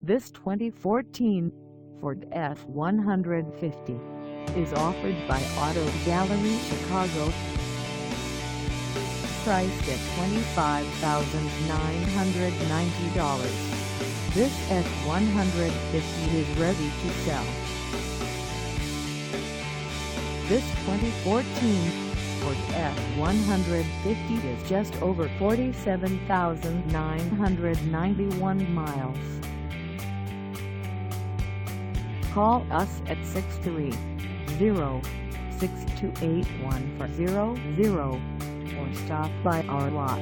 This 2014 Ford F-150 is offered by Auto Gallery Chicago. Priced at $25,990, this F-150 is ready to sell. This 2014 Ford F-150 is just over 47,991 miles. Call us at 630-628-1400 or stop by our lot.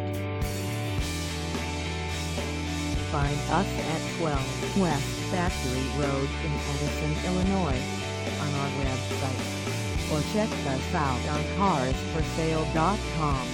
Find us at 12 West Factory Road in Addison, Illinois, on our website, or check us out on carsforsale.com.